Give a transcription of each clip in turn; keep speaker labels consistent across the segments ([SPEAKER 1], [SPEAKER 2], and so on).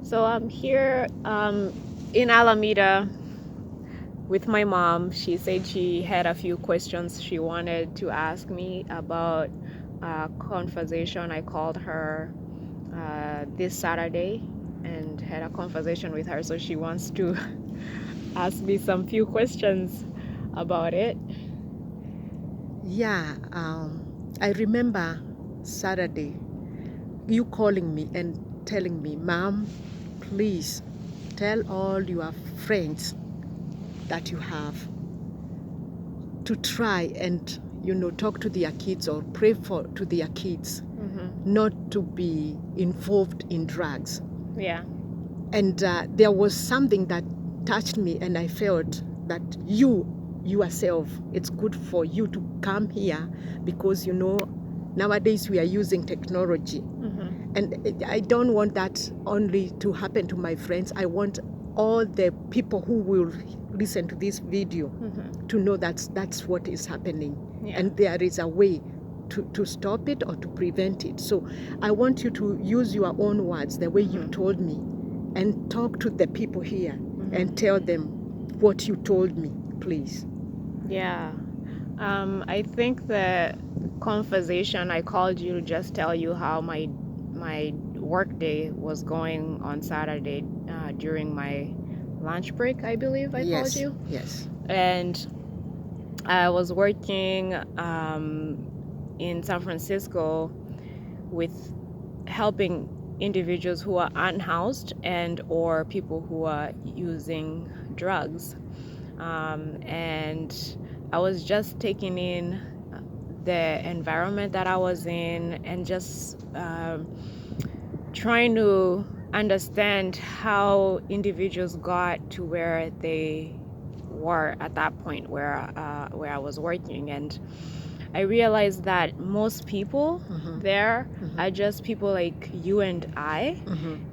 [SPEAKER 1] So I'm here in Alameda with my mom. She said she had a few questions she wanted to ask me about a conversation. I called her this Saturday and had a conversation with her. So she wants to ask me some few questions about it.
[SPEAKER 2] Yeah, I remember Saturday you calling me and telling me, Mom, please tell all your friends that you have to try and talk to their kids or pray for to their kids not to be involved in drugs.
[SPEAKER 1] Yeah.
[SPEAKER 2] And there was something that touched me, and I felt that you yourself, it's good for you to come here because nowadays we are using technology. And I don't want that only to happen to my friends. I want all the people who will listen to this video to know that's what is happening.
[SPEAKER 1] Yeah.
[SPEAKER 2] And there is a way to stop it or to prevent it. So I want you to use your own words, the way you told me, and talk to the people here and tell them what you told me, please.
[SPEAKER 1] Yeah. I think the conversation I called you to just tell you how my work day was going on Saturday during my lunch break, I believe I called you.
[SPEAKER 2] Yes.
[SPEAKER 1] And I was working in San Francisco with helping individuals who are unhoused and or people who are using drugs. And I was just taking in the environment that I was in and just trying to understand how individuals got to where they were at that point where I was working. And I realized that most people there are just people like you and I,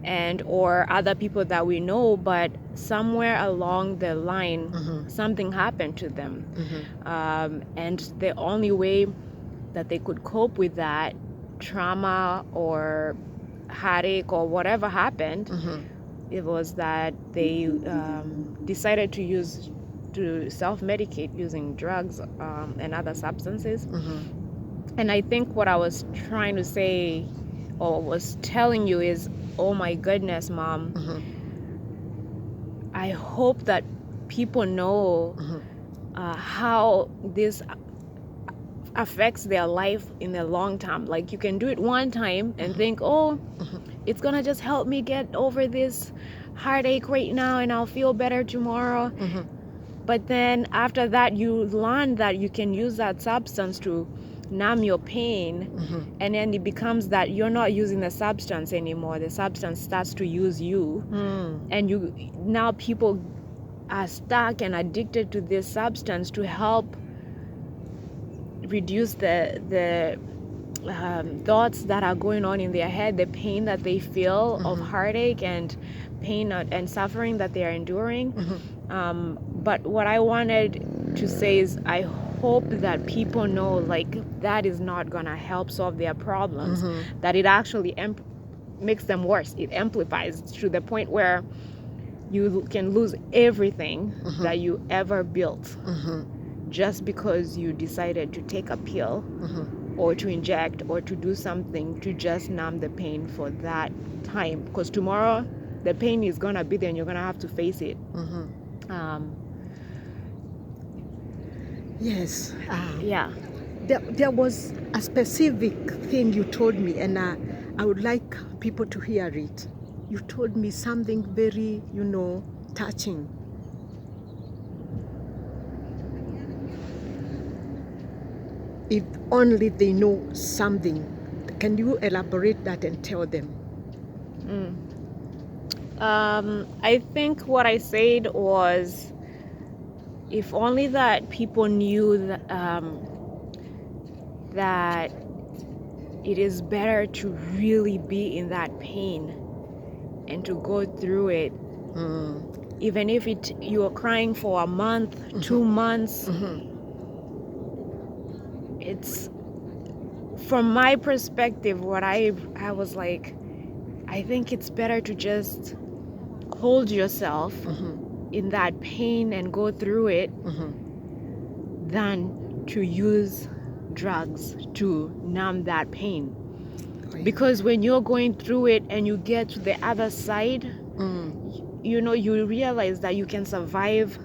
[SPEAKER 1] and or other people that we know, but somewhere along the line something happened to them. And the only way that they could cope with that trauma or heartache or whatever happened, it was that they decided to self-medicate using drugs and other substances. And I think what I was trying to say or was telling you is, oh my goodness, Mom, I hope that people know how this affects their life in the long term. Like, you can do it one time and think, oh, it's gonna just help me get over this heartache right now and I'll feel better tomorrow. But then after that, you learn that you can use that substance to numb your pain, and then it becomes that you're not using the substance anymore. The substance starts to use you, and now people are stuck and addicted to this substance to help reduce the thoughts that are going on in their head, the pain that they feel of heartache and pain and suffering that they are enduring. But what I wanted to say is, I hope that people know, like, that is not gonna help solve their problems, that it actually makes them worse. It amplifies to the point where you can lose everything that you ever built just because you decided to take a pill or to inject or to do something to just numb the pain for that time, because tomorrow the pain is gonna be there and you're gonna have to face it.
[SPEAKER 2] Yes.
[SPEAKER 1] Yeah.
[SPEAKER 2] There was a specific thing you told me, and I would like people to hear it. You told me something very, touching. If only they know something. Can you elaborate that and tell them?
[SPEAKER 1] I think what I said was, if only that people knew that it is better to really be in that pain and to go through it, even if you are crying for a month, 2 months. It's, from my perspective, what I was like, I think it's better to just hold yourself
[SPEAKER 2] Mm-hmm.
[SPEAKER 1] in that pain and go through it
[SPEAKER 2] Mm-hmm.
[SPEAKER 1] than to use drugs to numb that pain.
[SPEAKER 2] Oh, yeah.
[SPEAKER 1] Because when you're going through it and you get to the other side, you know, you realize that you can survive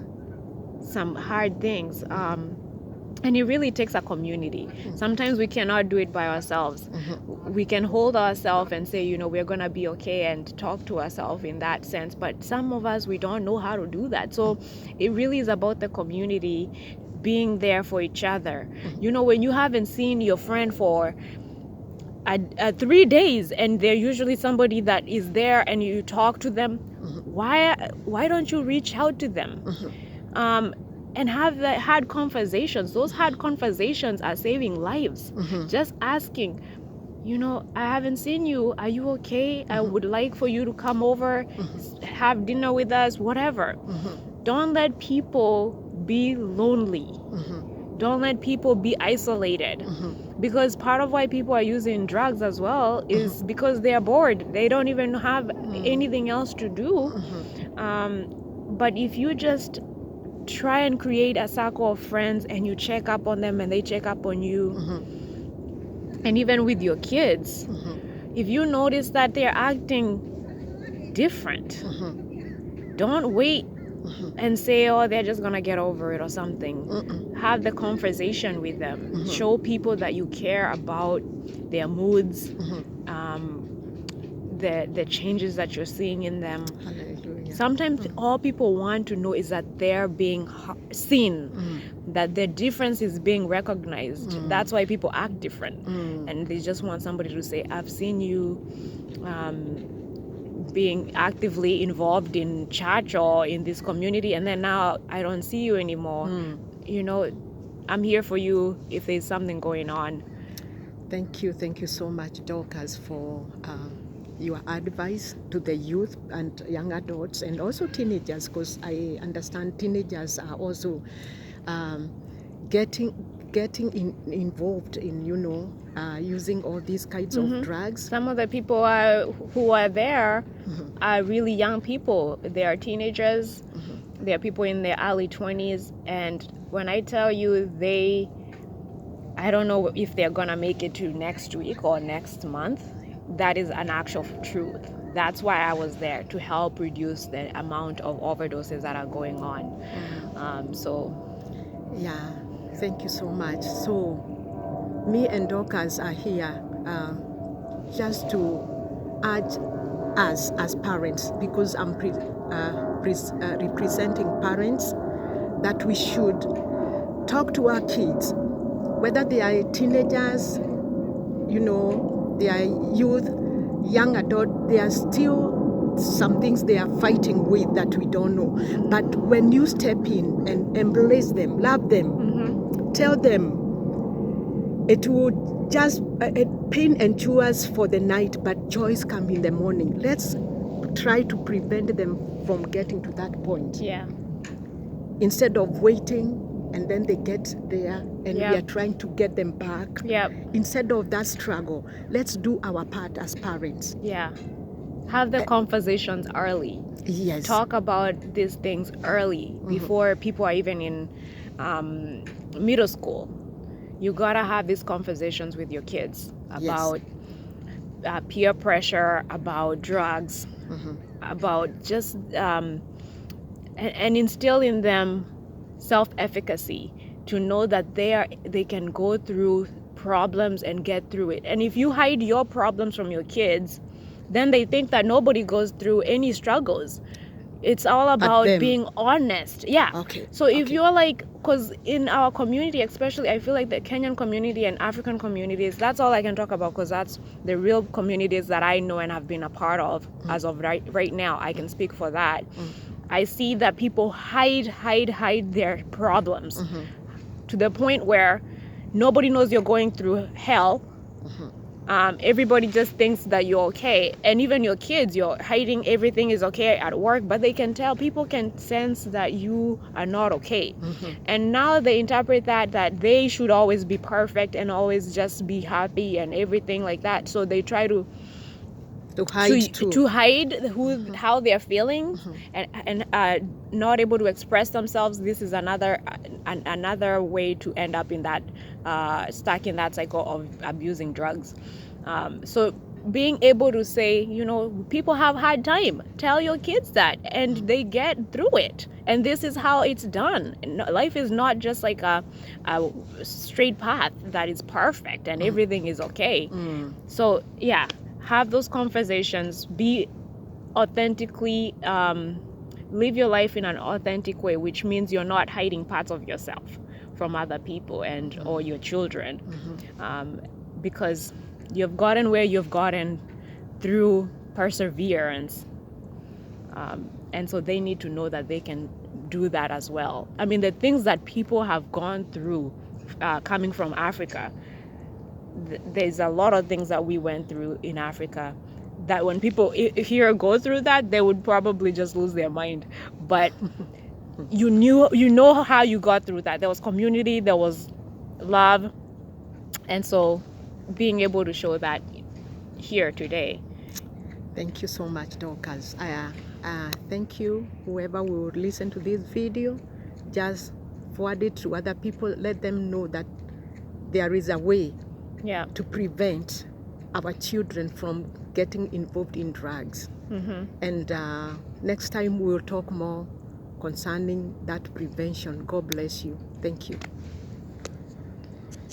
[SPEAKER 1] some hard things. And it really takes a community. Sometimes we cannot do it by ourselves.
[SPEAKER 2] Mm-hmm.
[SPEAKER 1] We can hold ourselves and say, you know, we're going to be okay and talk to ourselves in that sense. But some of us, we don't know how to do that. So it really is about the community being there for each other. You know, when you haven't seen your friend for 3 days and they're usually somebody that is there and you talk to them, why don't you reach out to them? And have the hard conversations. Those hard conversations are saving lives. Just asking, you know, I haven't seen you. Are you okay? I would like for you to come over, have dinner with us, whatever. Don't let people be lonely. Don't let people be isolated. Because part of why people are using drugs as well is because they are bored. They don't even have anything else to do. But if you just try and create a circle of friends and you check up on them and they check up on you, and even with your kids, if you notice that they're acting different, don't wait and say, oh, they're just gonna get over it or something. Have the conversation with them. Show people that you care about their moods, the changes that you're seeing in them.
[SPEAKER 2] Hallelujah.
[SPEAKER 1] Sometimes all people want to know is that they're being seen, that their difference is being recognized. That's why people act different. And they just want somebody to say, I've seen you being actively involved in church or in this community, and then now I don't see you anymore. You know, I'm here for you if there's something going on.
[SPEAKER 2] Thank you so much, Dorcas, for your advice to the youth and young adults and also teenagers, because I understand teenagers are also getting involved in, you know, using all these kinds of drugs.
[SPEAKER 1] Some of the people who are there are really young people. They are teenagers. They are people in their early 20s. And when I tell you I don't know if they're gonna make it to next week or next month. That is an actual truth. That's why I was there, to help reduce the amount of overdoses that are going on.
[SPEAKER 2] Yeah, thank you so much. So me and Dorcas are here just to urge us as parents, because I'm representing parents, that we should talk to our kids, whether they are teenagers, you know, they are youth, young adult, there are still some things they are fighting with that we don't know. But when you step in and embrace them, love them, tell them, it will just pain endures for the night, but joys come in the morning. Let's try to prevent them from getting to that point.
[SPEAKER 1] Yeah.
[SPEAKER 2] Instead of waiting and then they get there and we
[SPEAKER 1] Yeah.
[SPEAKER 2] are trying to get them back.
[SPEAKER 1] Yep.
[SPEAKER 2] Instead of that struggle, let's do our part as parents.
[SPEAKER 1] Yeah. Have the conversations early.
[SPEAKER 2] Yes.
[SPEAKER 1] Talk about these things early, before people are even in middle school. You gotta have these conversations with your kids about peer pressure, about drugs, about just and instill in them self-efficacy, to know that they can go through problems and get through it. And if you hide your problems from your kids, then they think that nobody goes through any struggles. It's all about being honest. Yeah.
[SPEAKER 2] Okay.
[SPEAKER 1] So if you're like, because in our community, especially, I feel like the Kenyan community and African communities, that's all I can talk about, because that's the real communities that I know and have been a part of as of right now. I can speak for that. I see that people hide their problems to the point where nobody knows you're going through hell. Everybody just thinks that you're okay. And even your kids, you're hiding everything is okay at work, but they can tell, people can sense that you are not okay. And now they interpret that they should always be perfect and always just be happy and everything like that. So they try to
[SPEAKER 2] To hide too.
[SPEAKER 1] to hide how they're feeling, and not able to express themselves. This is another way to end up in that stuck in that cycle of abusing drugs. So being able to say, people have hard time, tell your kids that, and they get through it, and this is how it's done. Life is not just like a straight path that is perfect and everything is okay. So yeah, have those conversations, be authentically, live your life in an authentic way, which means you're not hiding parts of yourself from other people and or your children, because you've gotten where you've gotten through perseverance, and so they need to know that they can do that as well. I mean, the things that people have gone through coming from Africa, there's a lot of things that we went through in Africa that when people here go through that, they would probably just lose their mind. But you know how you got through that. There was community, there was love, and so being able to show that here today.
[SPEAKER 2] Thank you so much, Dorcas. Thank you, whoever will listen to this video. Just forward it to other people. Let them know that there is a way to prevent our children from getting involved in drugs. And next time we will talk more concerning that prevention. God bless you. Thank you.